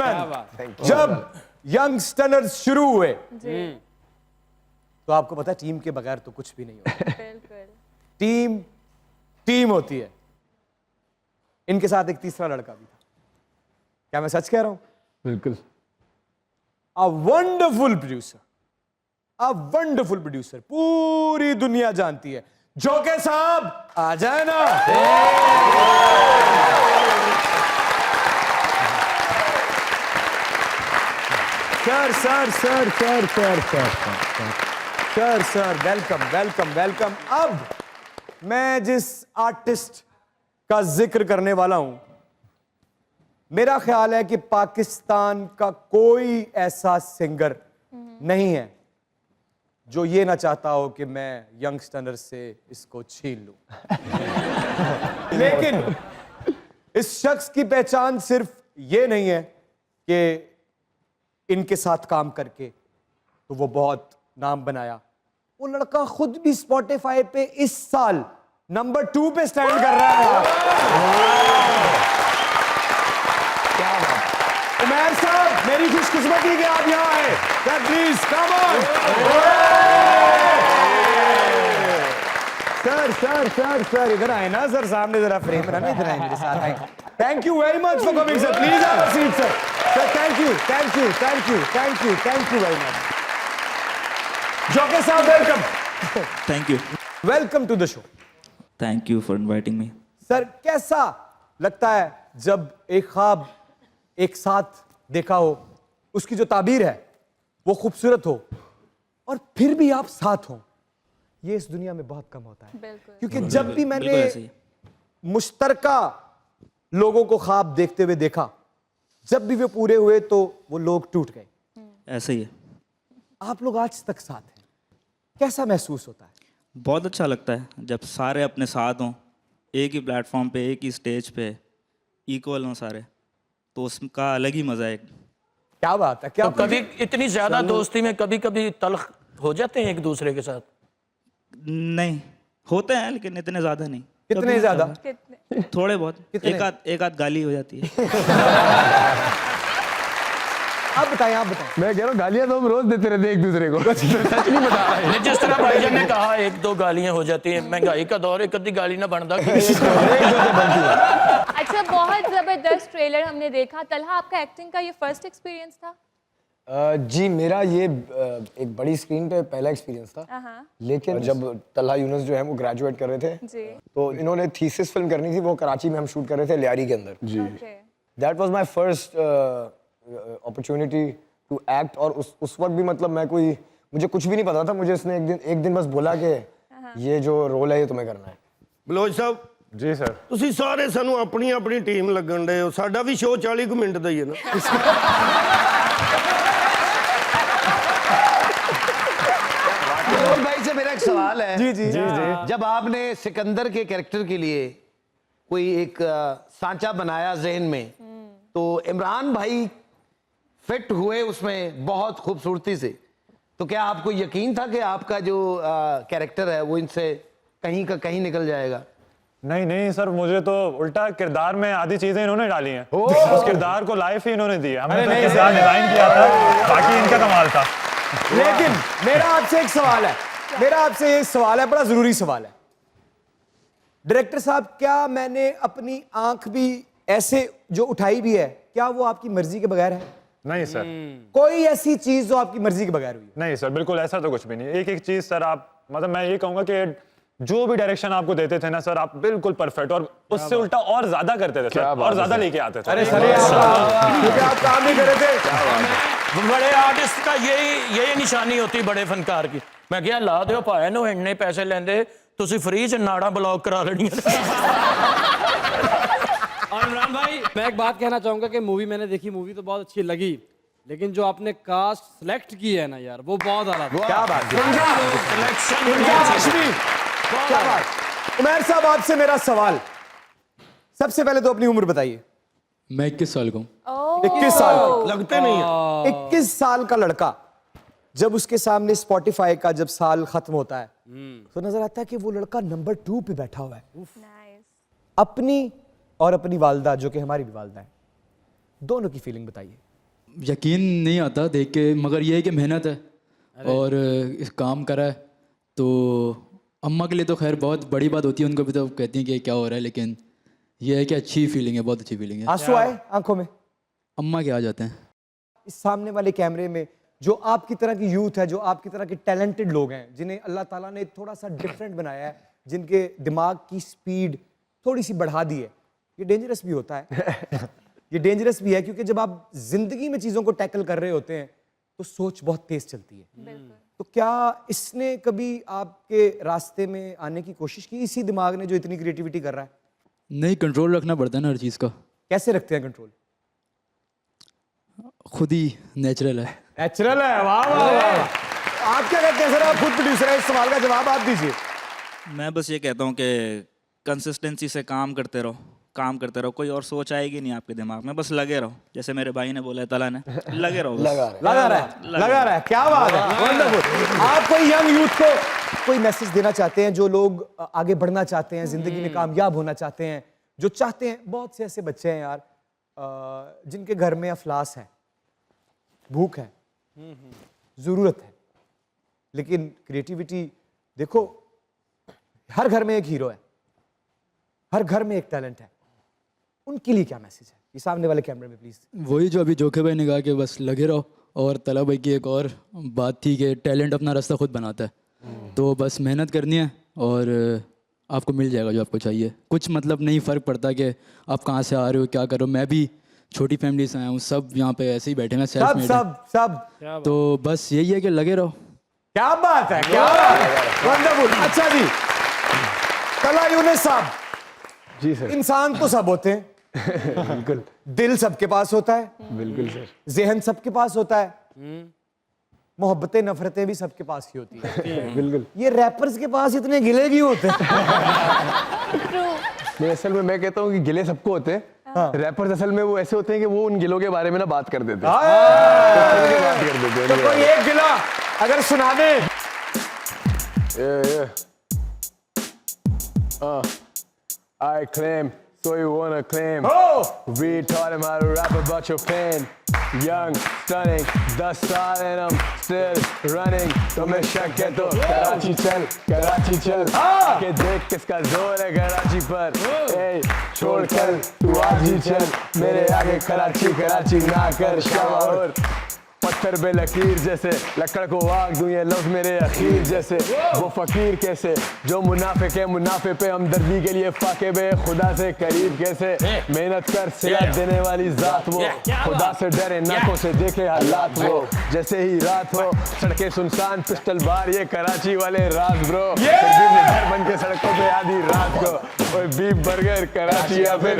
Gentleman, जब youngsters शुरू हुए तो आपको पता है टीम के बगैर तो कुछ भी नहीं होता। टीम होती है। इनके साथ एक तीसरा लड़का भी था। क्या मैं सच कह रहा हूं? बिल्कुल। अ वंडरफुल प्रोड्यूसर, पूरी दुनिया जानती है। जोके साहब आ जाए ना। Sir welcome. अब मैं जिस आर्टिस्ट का जिक्र करने वाला हूं, मेरा ख्याल है कि पाकिस्तान का कोई ऐसा सिंगर नहीं है जो ये ना चाहता हो कि मैं यंगस्टर से इसको छीन लूं। लेकिन इस शख्स की पहचान सिर्फ ये नहीं है कि इनके साथ काम करके तो वो बहुत नाम बनाया। वो लड़का खुद भी स्पॉटिफाई पे इस साल नंबर 2 पे स्टैंड कर रहा है। क्या बात। उमैर साहब, मेरी खुशकिस्मती कि आप यहाँ आए। Please come on. सर इधर आए ना सर, सामने जरा फ्रेम बनाना, इधर आए मेरे साथ आए। Thank you very much for coming sir. Please have a seat sir. Sir thank you very much. जोके साहब welcome. Thank you. Welcome to the show. Thank you for inviting me. Sir कैसा लगता है जब एक ख्वाब एक साथ देखा हो, उसकी जो ताबीर है वो खूबसूरत हो और फिर भी आप साथ हो? ये इस दुनिया में बहुत कम होता है। क्योंकि जब भी मैंने मुश्तरका लोगों को ख्वाब देखते हुए देखा, जब भी वे पूरे हुए तो वो लोग टूट गए। ऐसे ही है। आप लोग आज तक साथ हैं, कैसा महसूस होता है? बहुत अच्छा लगता है जब सारे अपने साथ हों, एक ही प्लेटफॉर्म पे, एक ही स्टेज पे, इक्वल हों सारे, तो उसका अलग ही मजा है। क्या बात है। क्या तो कभी इतनी ज्यादा दोस्ती में कभी कभी तल्ख हो जाते हैं एक दूसरे के साथ? नहीं होते हैं, लेकिन इतने ज्यादा नहीं। कितने ज्यादा? थोड़े बहुत। एक आध गाली हो जाती है। आप बताएं। मैं कह रहा हूँ गालियां तो हम रोज देते रहते एक दूसरे को। सच नहीं बता रहा। जिस तरह भाईजान ने कहा 1-2 गालियां हो जाती हैं, महंगाई का दौर है, कभी गाली ना बनता। अच्छा, बहुत जबरदस्त ट्रेलर हमने देखा। तलहा, आपका एक्टिंग का ये फर्स्ट एक्सपीरियंस था? जी मेरा ये एक बड़ी स्क्रीन पे पहला एक्सपीरियंस था। लेकिन जब तलहा यूनुस जो है वो ग्रेजुएट कर रहे थे जी, तो इन्होंने थीसिस फिल्म करनी थी, वो कराची में हम शूट कर रहे थे लियारी के अंदर जी। That was my first opportunity to act. और उस वक्त भी मतलब मुझे कुछ भी नहीं पता था। मुझे इसने एक दिन बस बोला कि ये जो रोल है ये तुम्हें करना है। बलोच साहब जी सर। ਤੁਸੀਂ ਸਾਰੇ ਸਾਨੂੰ ਆਪਣੀ ਆਪਣੀ ਟੀਮ ਲੱਗਣ ਦੇ ਹੋ। ਸਾਡਾ ਵੀ ਸ਼ੋਅ 40 ਕੁ ਮਿੰਟ ਦਾ ਹੀ ਹੈ ਨਾ। भाई से मेरा एक सवाल है। जी। जब आपने सिकंदर के कैरेक्टर के लिए कोई एक सांचा बनाया ज़हन में, तो इमरान भाई फिट हुए उसमें बहुत खूबसूरती से, तो क्या आपको यकीन था कि आपका जो कैरेक्टर है वो इनसे कहीं का कहीं निकल जाएगा? नहीं सर, मुझे तो उल्टा किरदार में आधी चीजें इन्होंने डाली हैं। उस किरदार को लाइफ ही इन्होंने दी है। हमने तो किरदार डिजाइन किया था, बाकी इनका कमाल था। लेकिन मेरा आपसे एक सवाल है, बड़ा जरूरी सवाल है। डायरेक्टर साहब, क्या मैंने अपनी आंख भी ऐसे जो उठाई भी है, क्या वो आपकी मर्जी के बगैर है? नहीं सर। कोई ऐसी चीज जो आपकी मर्जी के बगैर हुई? नहीं सर, बिल्कुल ऐसा तो कुछ भी नहीं। एक एक चीज सर, आप मतलब मैं ये कहूंगा कि जो भी डायरेक्शन आपको देते थे ना सर, आप बिल्कुल परफेक्ट और उससे उल्टा और ज्यादा करते थे सर, और ज्यादा लेके आते थे। अरे सर आप काम नहीं कर रहे थे। बड़े आर्टिस्ट का यही निशानी होती बड़े फनकार की। मैं क्या ला दो भाए नो इन्ने पैसे लेंदे, तुसी फ्री च नाड़ा ब्लॉक करा लेनी। और इमरान भाई, मैं एक बात कहना चाहूंगा कि मूवी मैंने देखी, मूवी तो बहुत अच्छी लगी, लेकिन जो आपने कास्ट सिलेक्ट की है ना यार, वो बहुत आला था। क्या बात है। उमैर साहब, आपसे मेरा सवाल, सबसे पहले तो अपनी उम्र बताइए। मैं 21 साल का हूँ। 21 साल? लगते नहीं है। 21 साल का लड़का जब उसके सामने स्पॉटिफाई का जब साल खत्म होता है तो नजर आता है कि वो लड़का नंबर 2 पे बैठा हुआ है। अपनी और अपनी वालदा, जो कि हमारी भी वालदा है, दोनों की फीलिंग बताइए। यकीन नहीं आता देख के, मगर ये है कि मेहनत है और इस काम करा है तो अम्मा के लिए तो खैर बहुत बड़ी बात होती है, उनको भी तो कहती हैं कि क्या हो रहा है, लेकिन ये है कि अच्छी फीलिंग है, बहुत अच्छी फीलिंग है। आंसू आए आंखों में? अम्मा के आ जाते हैं। इस सामने वाले कैमरे में जो आपकी तरह की यूथ है, जो आपकी तरह के टैलेंटेड लोग हैं, जिन्हें अल्लाह ताला ने थोड़ा सा डिफरेंट बनाया है, जिनके दिमाग की स्पीड थोड़ी सी बढ़ा दी है, ये डेंजरस भी होता है। ये डेंजरस भी है क्योंकि जब आप जिंदगी में चीज़ों को टैकल कर रहे होते हैं तो सोच बहुत तेज चलती है। तो क्या इसने कभी आपके रास्ते में आने की कोशिश की, इसी दिमाग ने जो इतनी क्रिएटिविटी कर रहा है? नहीं, कंट्रोल रखना पड़ता है ना हर चीज़ का। कैसे रखते हैं कंट्रोल? खुद ही नेचुरल है। नेचुरल है, वाह वाह वाह। आप क्या कहते हैं सर, आप खुद प्रोड्यूसर हैं, इस सवाल का जवाब आप दीजिए। मैं बस ये कहता हूँ कि कंसिस्टेंसी से काम करते रहो, काम करते रहो, कोई और सोच आएगी नहीं आपके दिमाग में, बस लगे रहो। जैसे मेरे भाई ने बोला है तला ने, लगे रहो, लगा रहा है। क्या बात है, वंडरफुल। आप कोई यंग यूथ को कोई मैसेज देना चाहते हैं, जो लोग आगे बढ़ना चाहते हैं, जिंदगी में कामयाब होना चाहते हैं, जो चाहते हैं, बहुत से ऐसे बच्चे हैं यार जिनके घर में अफलास है, भूख है, जरूरत है, लेकिन क्रिएटिविटी, देखो हर घर में एक हीरो है, हर घर में एक टैलेंट है, उनके लिए क्या मैसेज है? ये सामने वाले कैमरे में प्लीज। वही जो अभी जोखे भाई ने कहा कि बस लगे रहो, और तला भाई की एक और बात थी कि टैलेंट अपना रास्ता खुद बनाता है, तो बस मेहनत करनी है और आपको मिल जाएगा जो आपको चाहिए। कुछ मतलब नहीं फ़र्क पड़ता कि आप कहाँ से आ रहे हो, क्या कर रहे हो। मैं भी छोटी फैमिली से आया हूँ, सब यहाँ पे ऐसे ही बैठे हैं, सेल्फ मेड सब तो बस यही है कि लगे रहो। क्या बात है, क्या बात है, वंडरफुल। अच्छा जी, तला यूनिस साहब। जी सर। इंसान तो सब होते हैं, बिल्कुल। दिल सबके पास होता है, बिल्कुल सर। जहन सबके पास होता है, मोहब्बतें नफरतें भी सबके पास ही होती है। बिल्कुल। ये रैपर्स के पास इतने गिले क्यों होते हैं? नहीं, असल में मैं कहता हूँ कि गिले सबको होते हैं, रैपर्स असल में वो ऐसे होते हैं कि वो उन गिलों के बारे में ना बात कर देते हैं। तो कोई एक गिला अगर सुना दे। I claim, so you wanna claim. We taught him how to rap about your pain. Young, stunning, 10 साल and I'm still running. तुम्हें शक है तो कराची चल, आके देख किसका जोर है कराची पर। छोड़ कर तू आज ही चल, मेरे आगे कराची ना कर शवार। पत्थर पे लकीर जैसे, लकड़ को आग दूं ये लफ्ज मेरे अखीर जैसे। वो फकीर कैसे जो मुनाफिक है, मुनाफे पे हमदर्दी के लिए फाके बे खुदा से करीब कैसे। मेहनत कर सिलात देने वाली जात वो, खुदा से डरे नाकों से देखे हालात वो। जैसे ही रात हो सड़कें सुनसान, पिस्टल बार ये कराची वाले रात ब्रो। फिर भी घर बन के सड़कों पे आधी रात को, और बीफ बर्गर कराची या फिर